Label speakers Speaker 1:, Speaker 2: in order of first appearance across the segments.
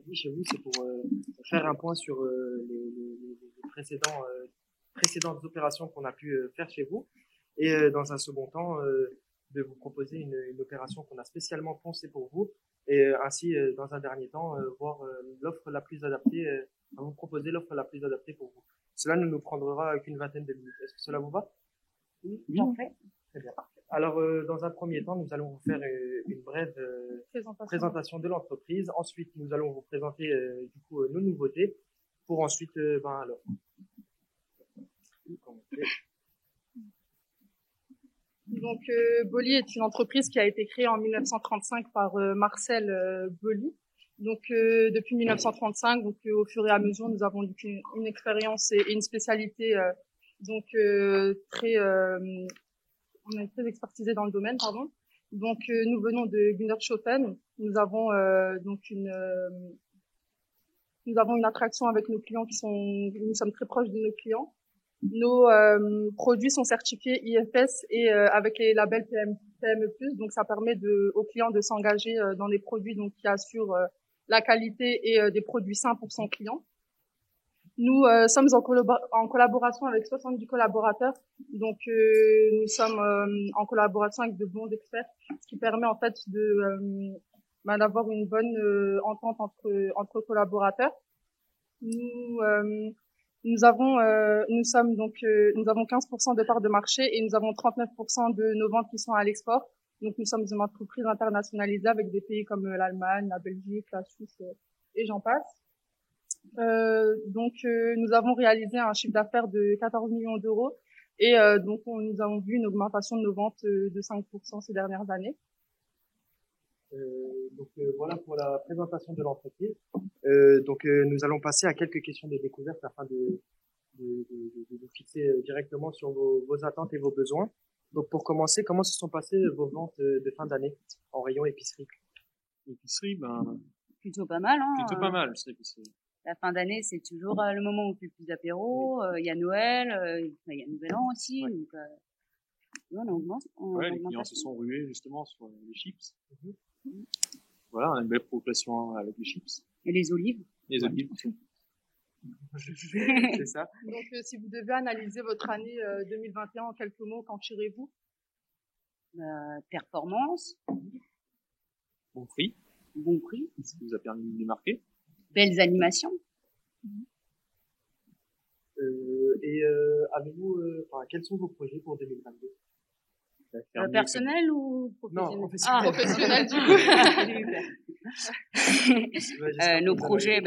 Speaker 1: aujourd'hui chez vous, c'est pour faire un point sur les précédentes opérations qu'on a pu faire chez vous. Et dans un second temps, de vous proposer une opération qu'on a spécialement pensée pour vous. Et ainsi, dans un dernier temps, voir l'offre la plus adaptée, vous proposer l'offre la plus adaptée pour vous. Cela ne nous prendra qu'une vingtaine de minutes. Est-ce que cela vous va?
Speaker 2: Oui, parfait.
Speaker 1: Très bien. Alors, dans un premier temps, nous allons vous faire une brève présentation de l'entreprise. Ensuite, nous allons vous présenter du coup nos nouveautés pour ensuite, alors.
Speaker 3: Donc, Boly est une entreprise qui a été créée en 1935 par Marcel Boly. Donc, depuis 1935, donc au fur et à mesure, nous avons une expérience et une spécialité on est très expertisé dans le domaine, pardon. Donc, nous venons de Gundershofen. Nous avons une attraction avec nos clients nous sommes très proches de nos clients. Nos produits sont certifiés IFS et avec les labels PME+, donc ça permet aux clients de s'engager dans des produits donc qui assurent la qualité et des produits sains pour son client. Nous sommes en collaboration avec 70 collaborateurs, donc nous sommes en collaboration avec de bons experts, ce qui permet en fait d'avoir une bonne entente entre collaborateurs. Nous avons 15% de part de marché et nous avons 39% de nos ventes qui sont à l'export. Donc nous sommes une entreprise internationalisée avec des pays comme l'Allemagne, la Belgique, la Suisse et j'en passe. Nous avons réalisé un chiffre d'affaires de 14 millions d'euros et nous avons vu une augmentation de nos ventes de 5% ces dernières années.
Speaker 1: Voilà pour la présentation de l'entreprise. Nous allons passer à quelques questions de découverte afin de vous fixer directement sur vos attentes et vos besoins. Donc pour commencer, comment se sont passées vos ventes de fin d'année en rayon épicerie?
Speaker 2: Épicerie, plutôt pas mal, hein.
Speaker 4: Plutôt pas mal, c'est épicerie.
Speaker 2: La fin d'année, c'est toujours le moment où on fait plus d'apéros. Il y a Noël, il y a Nouvel An aussi. Ouais. Donc, on augmente.
Speaker 4: Les clients se sont rués justement sur les chips. Voilà, on a une belle progression avec les chips.
Speaker 2: Et les olives.
Speaker 4: Les olives.
Speaker 1: C'est ça.
Speaker 3: Donc, si vous devez analyser votre année 2021 en quelques mots, qu'en tirez-vous?
Speaker 2: Performance.
Speaker 4: Bon prix.
Speaker 2: Bon prix.
Speaker 4: Ce qui vous a permis de démarquer.
Speaker 2: Belles animations.
Speaker 1: Avez-vous, quels sont vos projets pour 2022?
Speaker 2: Personnel ou professionnel?
Speaker 1: Non, professionnel.
Speaker 2: Du coup. Nos projets,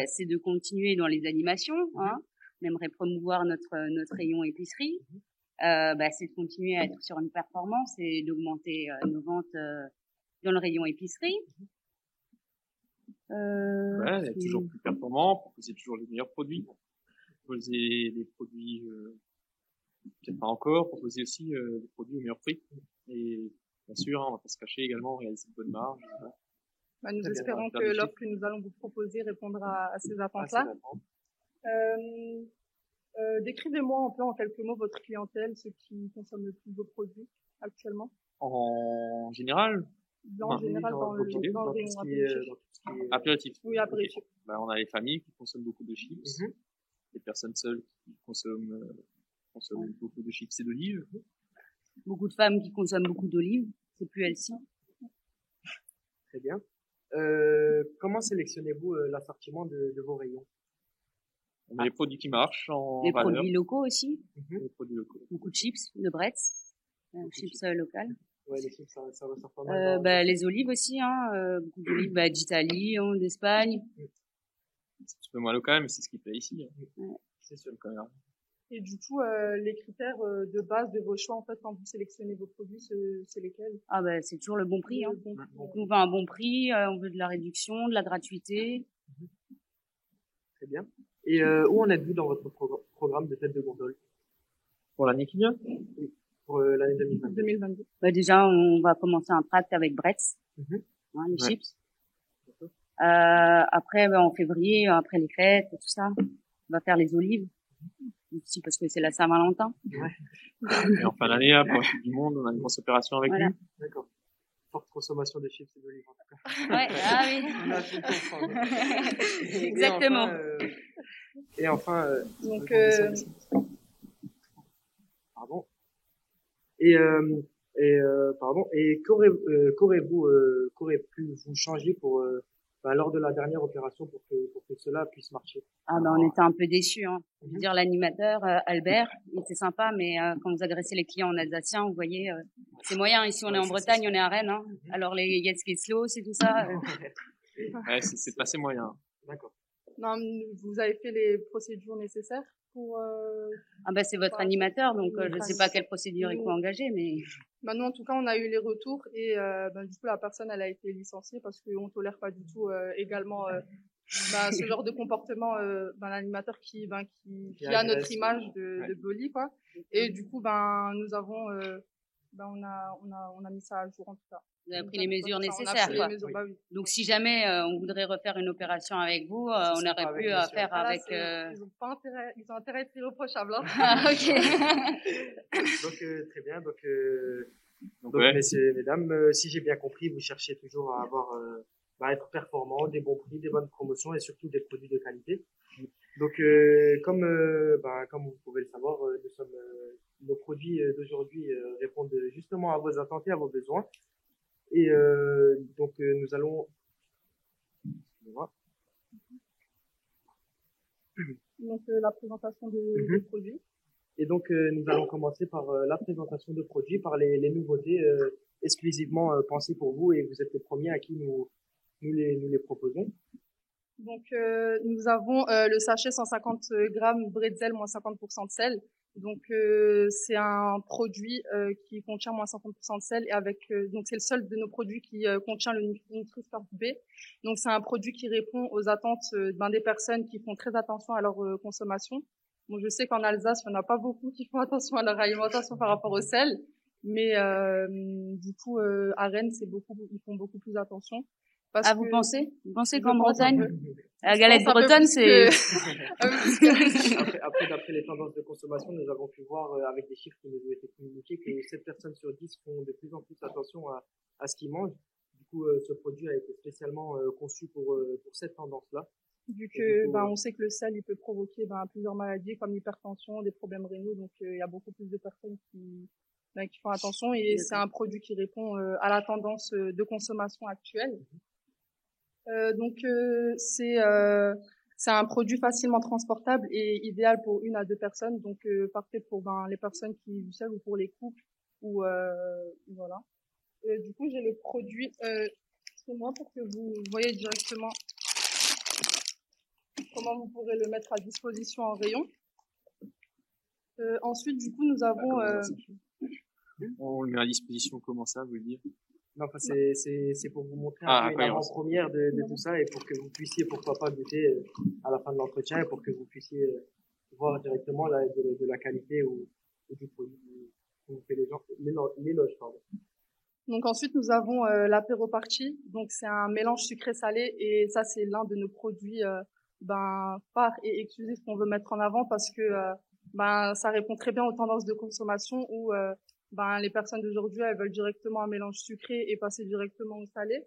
Speaker 2: c'est de continuer dans les animations. Hein. On aimerait promouvoir notre rayon épicerie. C'est de continuer à être sur une performance et d'augmenter nos ventes dans le rayon épicerie.
Speaker 4: Être toujours plus performant, proposer toujours les meilleurs produits, proposer des produits peut-être pas encore, proposer aussi des produits au meilleur prix. Et bien sûr, on va pas se cacher également, réaliser de bonnes marges.
Speaker 3: Voilà. Nous espérons que l'offre que nous allons vous proposer répondra à ces attentes-là. Décrivez-moi en quelques mots votre clientèle, ceux qui consomment le plus vos produits actuellement.
Speaker 4: En général,
Speaker 3: en général, dans le rayon
Speaker 4: apéritif.
Speaker 3: Oui, apéritif.
Speaker 4: Okay. On a les familles qui consomment beaucoup de chips, les personnes seules qui consomment beaucoup de chips et d'olives.
Speaker 2: Beaucoup de femmes qui consomment beaucoup d'olives, c'est plus healthy.
Speaker 1: Très bien. Comment sélectionnez-vous l'assortiment de vos rayons?
Speaker 4: On a les produits qui marchent
Speaker 2: les produits locaux aussi.
Speaker 4: Les produits locaux.
Speaker 2: Beaucoup de chips, de Bretz, chips locales.
Speaker 1: Ouais, les chips, ça ressort pas mal.
Speaker 2: Les olives aussi, beaucoup d'olives d'Italie, d'Espagne.
Speaker 4: C'est un peu moins local, mais c'est ce qui plaît ici.
Speaker 2: Ouais.
Speaker 1: C'est sûr quand même.
Speaker 3: Et du coup, les critères de base de vos choix, en fait, quand vous sélectionnez vos produits, c'est lesquels?
Speaker 2: C'est toujours le bon prix. Donc, on veut un bon prix, on veut de la réduction, de la gratuité.
Speaker 1: Très bien. Et où en êtes-vous dans votre programme de tête de gondole?
Speaker 4: Pour l'année qui vient?
Speaker 1: Oui. Pour l'année 2022.
Speaker 2: Déjà, on va commencer un tract avec Bretz, les chips. Après, en février, après les fêtes, tout ça, on va faire les olives. Aussi parce que c'est la Saint-Valentin.
Speaker 4: Et en fin d'année, pour la Coupe du Monde, on a une grosse opération avec lui.
Speaker 1: D'accord. forte consommation de chips et d'olives en tout cas.
Speaker 2: Ouais, ah oui.
Speaker 1: On a pu comprendre.
Speaker 2: Exactement.
Speaker 1: Et enfin,
Speaker 3: Donc,
Speaker 1: pardon. Pardon. Et qu'aurait pu vous changer pour lors de la dernière opération pour que cela puisse marcher?
Speaker 2: Ah ben on était un peu déçus. Hein. Je veux dire, l'animateur Albert, il était sympa, mais quand vous adressez les clients en alsacien, vous voyez, c'est moyen. Ici, on est en Bretagne, on est à Rennes. Hein. Alors les Yetzkeslo, c'est tout ça.
Speaker 4: Ouais, c'est passé moyen.
Speaker 1: D'accord.
Speaker 3: non, vous avez fait les procédures nécessaires pour.
Speaker 2: Ah ben c'est votre animateur, donc je ne sais pas quelle procédure il faut engager, mais.
Speaker 3: Bah nous, en tout cas, on a eu les retours et du coup, la personne, elle a été licenciée parce qu'on tolère pas du tout également ce genre de comportement l'animateur qui a notre image de bully, quoi. Et du coup, nous avons on a mis ça à jour en tout cas.
Speaker 2: Vous avez pris les mesures nécessaires, quoi.
Speaker 3: Mesures, oui.
Speaker 2: Donc si jamais on voudrait refaire une opération avec vous, on aurait pu faire avec.
Speaker 3: Ils ont pas intérêt, ils ont intérêt à être irréprochables. Hein.
Speaker 2: Ah, ok.
Speaker 1: Donc très bien. Donc
Speaker 4: ouais.
Speaker 1: messieurs, mesdames, si j'ai bien compris, vous cherchez toujours à avoir être performant, des bons prix, des bonnes promotions et surtout des produits de qualité. Donc comme vous pouvez le savoir, nos produits d'aujourd'hui répondent justement à vos attentes et à vos besoins. Et donc nous allons
Speaker 3: donc la présentation des produits.
Speaker 1: Et donc nous allons commencer par la présentation de produits, par les nouveautés exclusivement pensées pour vous, et vous êtes les premiers à qui nous les proposons.
Speaker 3: Donc nous avons le sachet 150 grammes bretzel moins 50% de sel. Donc c'est un produit qui contient moins 50% de sel et avec donc c'est le seul de nos produits qui contient le Nutri-Score B. Donc c'est un produit qui répond aux attentes des personnes qui font très attention à leur consommation. Bon, je sais qu'en Alsace, il n'y en a pas beaucoup qui font attention à leur alimentation par rapport au sel, mais du coup à Rennes, ils font beaucoup plus attention.
Speaker 2: Vous pensez qu'en Bretagne, la galette bretonne, c'est...
Speaker 1: Après, d'après les tendances de consommation, nous avons pu voir avec des chiffres qui nous ont été communiqués que 7 personnes sur 10 font de plus en plus attention à ce qu'ils mangent. Du coup, ce produit a été spécialement conçu pour cette tendance-là.
Speaker 3: Vu que on sait que le sel il peut provoquer plusieurs maladies comme l'hypertension, des problèmes rénaux, donc il y a beaucoup plus de personnes qui font attention et c'est un produit qui répond à la tendance de consommation actuelle. C'est un produit facilement transportable et idéal pour 1 à 2 personnes, donc parfait pour les personnes qui vivent seules ou pour les couples ou voilà. Du coup, j'ai le produit sur moi pour que vous voyez directement comment vous pourrez le mettre à disposition en rayon. Ensuite, du coup, nous avons...
Speaker 4: On le met à disposition, comment ça, vous le dire?
Speaker 1: Non, c'est pour vous montrer un peu une avant-première de tout ça et pour que vous puissiez, pourquoi pas, goûter à la fin de l'entretien et pour que vous puissiez voir directement de la qualité ou du produit que vous fait l'éloge, pardon.
Speaker 3: Donc ensuite, nous avons l'apéro party. Donc c'est un mélange sucré-salé et ça, c'est l'un de nos produits phares et exclusifs qu'on veut mettre en avant parce que ça répond très bien aux tendances de consommation où les personnes d'aujourd'hui, elles veulent directement un mélange sucré et passer directement au salé.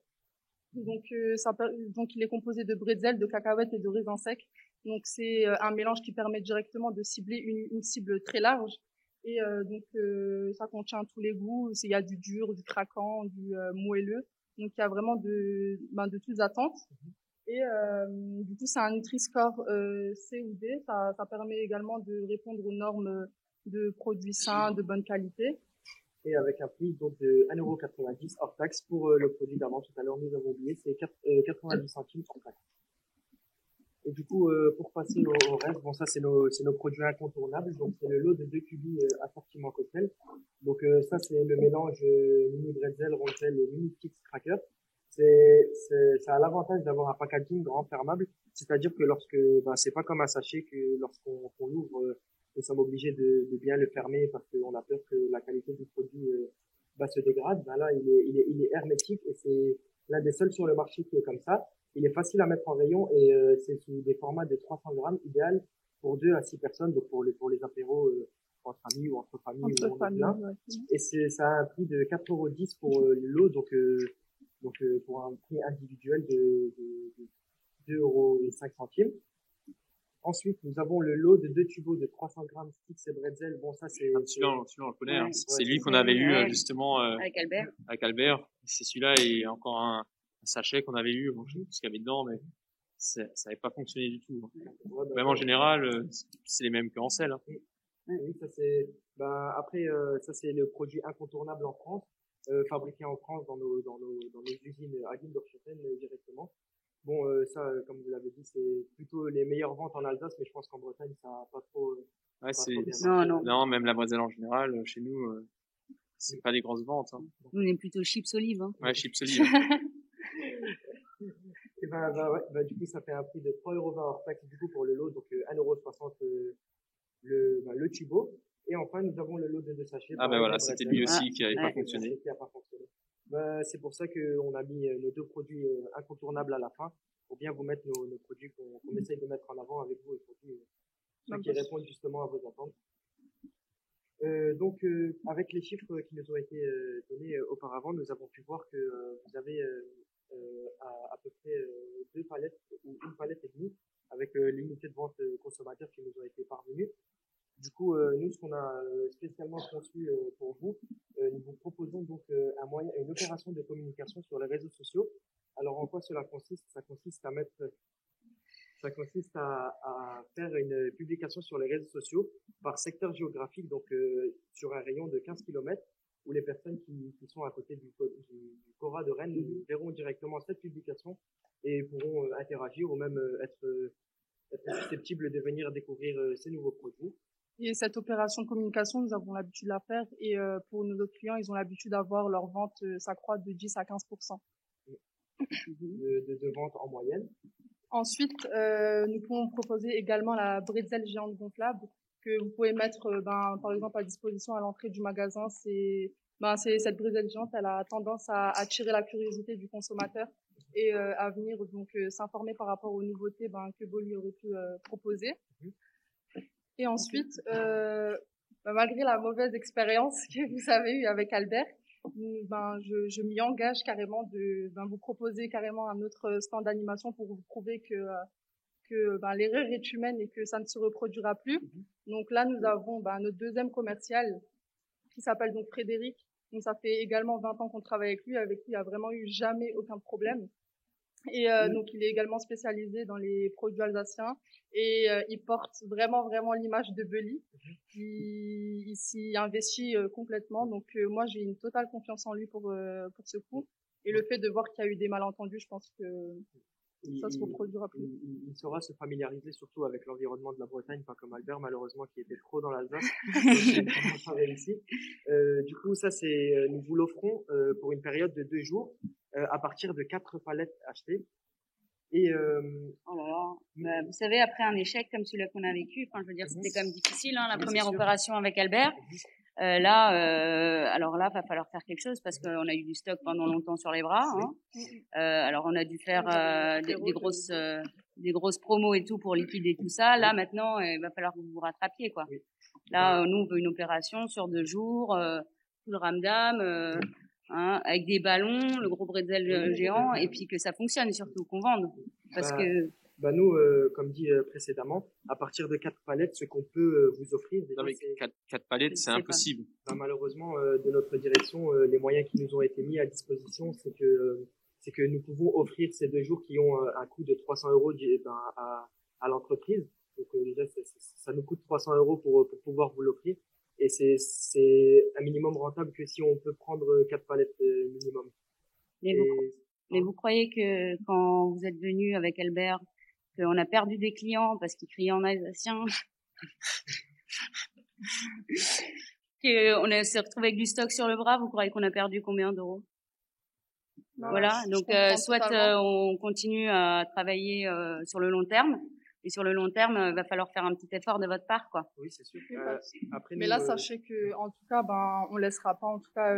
Speaker 3: Donc il est composé de bretzel, de cacahuètes et de raisins secs. Donc c'est un mélange qui permet directement de cibler une cible très large. Et ça contient tous les goûts. Il y a du dur, du craquant, du moelleux. Donc il y a vraiment de toutes attentes. Et du coup c'est un Nutri-Score C ou D. Ça permet également de répondre aux normes de produits sains, de bonne qualité.
Speaker 1: Et avec un prix donc de 1,90 € hors taxe pour le produit d'avant. Tout à l'heure, nous avons oublié, c'est 90 centimes hors taxe. Et du coup, pour passer au reste, bon, ça, c'est nos produits incontournables. Donc, c'est le lot de 2 cubis assortiment cocktail. Donc, ça, c'est le mélange mini bretzel, rondelle et mini fix cracker. Ça a l'avantage d'avoir un packaging grand fermable. C'est-à-dire que c'est pas comme un sachet que lorsqu'on l'ouvre, nous sommes obligés de bien le fermer parce qu'on a peur que la qualité du produit se dégrade. Là, il est hermétique et c'est l'un des seuls sur le marché qui est comme ça. Il est facile à mettre en rayon et c'est sous des formats de 300 grammes, idéal pour 2 à 6 personnes, donc pour les apéros entre amis ou entre familles
Speaker 3: Entre
Speaker 1: ou
Speaker 3: familles,
Speaker 1: plein.
Speaker 3: ouais.
Speaker 1: Et ça a un prix de 4,10 € pour le lot, donc pour un prix individuel de 2,05 €. Ensuite, nous avons le lot de 2 tubos de 300 grammes sticks et bretzel. Bon, ça, c'est...
Speaker 4: Celui-là, on le connaît.
Speaker 2: Ouais.
Speaker 4: Hein. C'est
Speaker 1: Ouais,
Speaker 4: lui qu'on avait eu
Speaker 2: ouais.
Speaker 4: justement
Speaker 2: Avec Albert.
Speaker 4: avec Albert. C'est celui-là et encore un sachet qu'on avait eu. Bon, je sais plus ce qu'il y avait dedans, mais ça n'avait pas fonctionné du tout.
Speaker 1: Ouais,
Speaker 4: Même en général, c'est les mêmes qu'en sel. Hein.
Speaker 1: Oui, ça c'est. Après, ça c'est le produit incontournable en France, fabriqué en France dans nos usines à Guilderschöffen directement. Bon, ça, comme vous l'avez dit, c'est plutôt les meilleures ventes en Alsace, mais je pense qu'en Bretagne, ça n'a pas trop.
Speaker 4: Ouais,
Speaker 1: pas trop bien
Speaker 2: Non,
Speaker 1: marché.
Speaker 2: non.
Speaker 4: même la bretzel en général, chez nous, c'est pas des grosses ventes. Hein.
Speaker 2: Nous, on est plutôt chips olives. Hein.
Speaker 4: Ouais, chips olives.
Speaker 1: Et ouais, du coup, ça fait un prix de 3,20 € hors taxe du coup pour le lot, donc 1,60 € le tubo. Et enfin, nous avons le lot de 2 sachets.
Speaker 4: Ah ben voilà, c'était lui aussi qui avait
Speaker 2: ouais.
Speaker 4: pas fonctionné.
Speaker 1: Qui a pas fonctionné. C'est pour ça qu'on a mis nos 2 produits incontournables à la fin, pour bien vous mettre nos produits qu'on essaye de mettre en avant avec vous aujourd'hui, ceux qui répondent justement à vos attentes. Donc, avec les chiffres qui nous ont été donnés auparavant, nous avons pu voir que vous avez à peu près 2 palettes ou 1 palette et demie avec l'unité de vente consommateur qui nous ont été parvenues. Du coup, nous, ce qu'on a spécialement conçu pour vous, nous vous proposons donc une opération de communication sur les réseaux sociaux. Alors, en quoi cela consiste? Ça consiste à faire une publication sur les réseaux sociaux par secteur géographique, donc sur un rayon de 15 km, où les personnes qui sont à côté du Cora de Rennes verront directement cette publication et pourront interagir ou même être susceptibles de venir découvrir ces nouveaux produits.
Speaker 3: Et cette opération de communication, nous avons l'habitude de la faire. Et pour nos autres clients, ils ont l'habitude d'avoir leur vente s'accroître de 10 à 15%.
Speaker 1: De vente en moyenne.
Speaker 3: Ensuite, nous pouvons proposer également la bretzel géante gonflable que vous pouvez mettre, par exemple, à disposition à l'entrée du magasin. Cette bretzel géante, elle a tendance à attirer la curiosité du consommateur et à venir donc s'informer par rapport aux nouveautés que Boli aurait pu proposer. Et ensuite, malgré la mauvaise expérience que vous avez eue avec Albert, je m'y engage carrément de vous proposer carrément un autre stand d'animation pour vous prouver que l'erreur est humaine et que ça ne se reproduira plus. Donc là, nous avons notre deuxième commercial qui s'appelle donc Frédéric. Donc ça fait également 20 ans qu'on travaille avec lui il n'y a vraiment eu jamais aucun problème. Et donc il est également spécialisé dans les produits alsaciens et il porte vraiment l'image de Boli. Il s'y investit complètement. Donc moi j'ai une totale confiance en lui pour ce coup. Et le fait de voir qu'il y a eu des malentendus, je pense que ça se reproduira plus.
Speaker 1: Il saura se familiariser surtout avec l'environnement de la Bretagne, pas comme Albert malheureusement qui était trop dans l'Alsace. Ici. Du coup ça nous vous l'offrons pour une période de 2 jours. À partir de 4 palettes achetées. Et
Speaker 2: oh là là, vous savez, après un échec comme celui-là qu'on a vécu, c'était quand même difficile, la première opération avec Albert. Alors là, va falloir faire quelque chose parce qu'on a eu du stock pendant longtemps sur les bras. Alors on a dû faire des grosses promos et tout pour liquider tout ça. Là maintenant, il va falloir que vous vous rattrapiez, quoi. Là, nous on veut une opération sur 2 jours, tout le ramdam. Avec des ballons, le gros bretzel géant, et puis que ça fonctionne, et surtout qu'on vende. Parce que
Speaker 1: nous, comme dit précédemment, à partir de 4 palettes, ce qu'on peut vous offrir...
Speaker 4: Non, mais 4 palettes, c'est impossible.
Speaker 1: Malheureusement, de notre direction, les moyens qui nous ont été mis à disposition, c'est que nous pouvons offrir ces 2 jours qui ont un coût de 300 € à l'entreprise. Donc déjà, ça nous coûte 300 € pour pouvoir vous l'offrir. Et c'est un minimum rentable que si on peut prendre 4 palettes minimum.
Speaker 2: Mais vous croyez que quand vous êtes venu avec Albert, qu'on a perdu des clients parce qu'ils criaient en alsacien, qu'on s'est retrouvé avec du stock sur le bras, vous croyez qu'on a perdu combien d'euros? Voilà, donc soit on continue à travailler sur le long terme, et sur le long terme, va falloir faire un petit effort de votre part, quoi.
Speaker 1: Oui, c'est sûr.
Speaker 3: Mais là, sachez que, en tout cas, on laissera pas, en tout cas,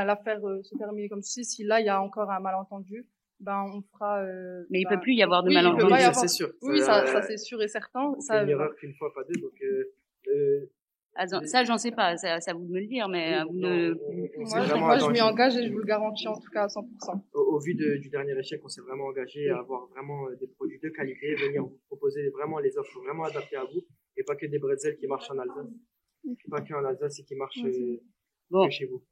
Speaker 3: l'affaire se terminer comme ceci. Si là, il y a encore un malentendu, on fera.
Speaker 2: Mais il peut plus y avoir de malentendu.
Speaker 1: Oui, ça c'est sûr.
Speaker 3: Oui, ça c'est sûr et certain.
Speaker 1: C'est une erreur qu'une fois, pas deux. Donc,
Speaker 2: Ah, ça, j'en sais pas. C'est à vous de me le dire, mais vous ne...
Speaker 3: Moi, je m'y engage et je vous le garantis en tout cas à 100%.
Speaker 1: Au vu du dernier échec, on s'est vraiment engagé à avoir vraiment des produits de qualité, venir vous proposer vraiment les offres vraiment adaptées à vous et pas que des bretzels qui marchent en Alsace. Pas que en Alsace et qui marchent que chez vous.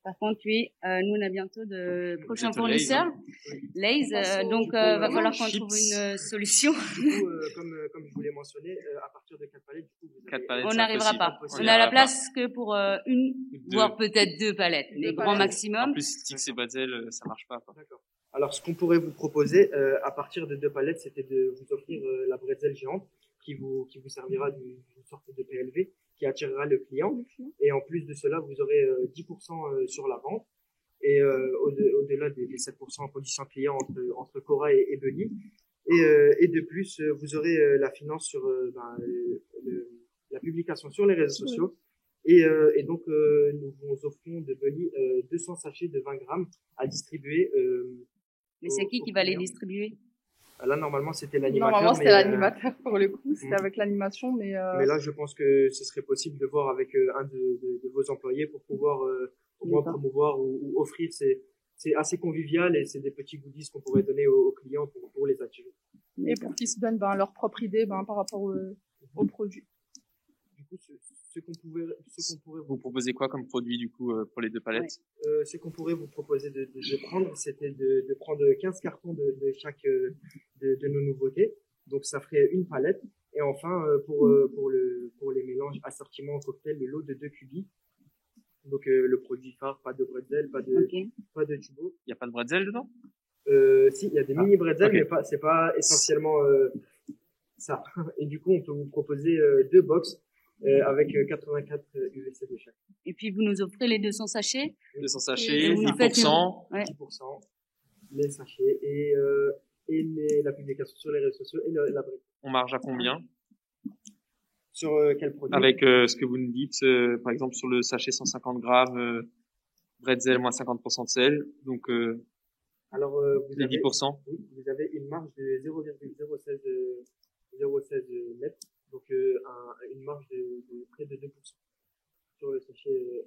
Speaker 2: Par contre, oui, nous, on a bientôt de prochains fournisseurs. Lay's, donc, va falloir qu'on trouve une solution.
Speaker 1: Du coup, comme je vous l'ai mentionné, à partir de 4 palettes, du coup,
Speaker 2: on n'arrivera pas. On a la place que pour une, voire peut-être 2 palettes, les grands maximum.
Speaker 4: En plus, sticks et bretzel, ça marche pas.
Speaker 1: D'accord. Alors, ce qu'on pourrait vous proposer, à partir de 2 palettes, c'était de vous offrir la bretzel géante qui vous servira d'une sorte de PLV qui attirera le client. Et en plus de cela, vous aurez 10% sur la vente. Et au-delà des 7% en position client entre Cora et Bunny. Et de plus, vous aurez la finance sur la publication sur les réseaux sociaux. Et donc, nous vous offrons de Bunny 200 sachets de 20 grammes à distribuer.
Speaker 2: Mais c'est qui va les distribuer?
Speaker 1: Là, normalement, c'était l'animateur.
Speaker 3: Normalement, c'était l'animateur pour le coup. C'était avec l'animation, mais
Speaker 1: là, je pense que ce serait possible de voir avec un de vos employés pour pouvoir promouvoir ou offrir. C'est assez convivial et c'est des petits goodies qu'on pourrait donner aux clients pour les attirer.
Speaker 3: Et pour qu'ils se donnent leur propre idée par rapport aux produits.
Speaker 1: Du coup, ce qu'on pourrait
Speaker 4: vous proposer quoi comme produit du coup pour les 2 palettes?
Speaker 1: Ce qu'on pourrait vous proposer de prendre, c'était de prendre 15 cartons de chaque de nos nouveautés. Donc ça ferait une palette. Et enfin pour les mélanges assortiments cocktail, le lot de 2 cubis. Donc le produit phare, pas de bretzel, pas de tubo.
Speaker 4: Il y a pas de bretzel dedans?
Speaker 1: Si, il y a des mini bretzels, mais c'est pas essentiellement ça. Et du coup, on peut vous proposer 2 box avec 84 UVC de chaque.
Speaker 2: Et puis vous nous offrez les 200 sachets.
Speaker 4: 200 sachets, 10%.
Speaker 1: 10%, les sachets et la publication sur les réseaux sociaux et la bretzel.
Speaker 4: On marge à combien?
Speaker 1: Sur quel produit?
Speaker 4: Avec ce que vous nous dites, par exemple sur le sachet 150 grammes, bretzel moins 50% de sel, donc
Speaker 1: alors vous
Speaker 4: les
Speaker 1: avez
Speaker 4: 10%.
Speaker 1: Oui, vous avez une marge de 0,016 net, donc une marge de près de 2% sur le sachet.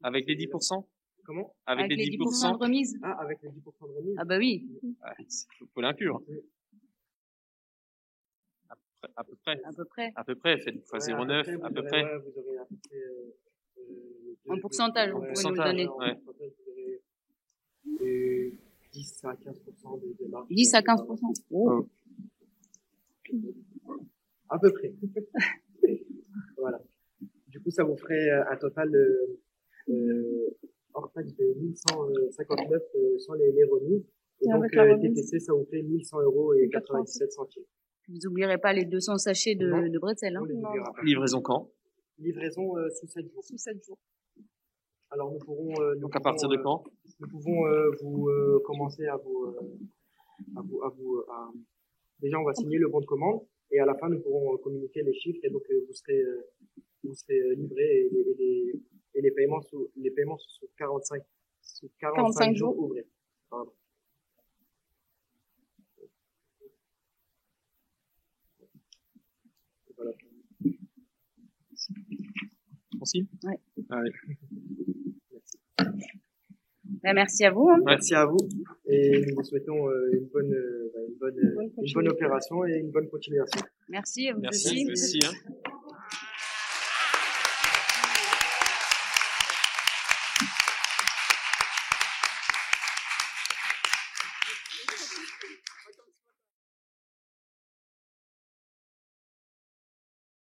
Speaker 4: Avec les 10%?
Speaker 1: Comment?
Speaker 2: Avec les 10% de remise?
Speaker 1: Ah, avec les 10% de remise?
Speaker 2: Ah bah oui.
Speaker 4: Faut l'inclure. À peu près, faites fois 0,9, à peu près.
Speaker 1: Vous aurez à peu près,
Speaker 2: en pourcentage, vous pouvez nous le donner.
Speaker 1: Ouais. 10 à 15% de marge.
Speaker 2: 10 à 15%. Oh.
Speaker 1: À peu près. Voilà. Du coup, ça vous ferait un total hors taxe de 1159 sans les remises. Et donc, TTC, ça vous fait 1100 € et 97 centimes.
Speaker 2: Vous n'oublierez pas les 200 sachets de bretzel. Hein.
Speaker 4: Livraison quand?
Speaker 1: Livraison sous 7 jours.
Speaker 3: Sous 7 jours.
Speaker 1: Alors, nous pourrons...
Speaker 4: donc, à partir de quand?
Speaker 1: Nous pouvons vous commencer à déjà, on va signer le bon de commande et à la fin, nous pourrons communiquer les chiffres et donc vous serez livré et les paiements sous 45 jours ouvrés. Pardon. Voilà.
Speaker 4: Merci.
Speaker 2: Ouais.
Speaker 4: Allez.
Speaker 2: Merci à vous. Hein.
Speaker 1: Merci à vous et nous vous souhaitons une bonne opération et une bonne continuation.
Speaker 2: Merci à vous
Speaker 4: aussi. Merci.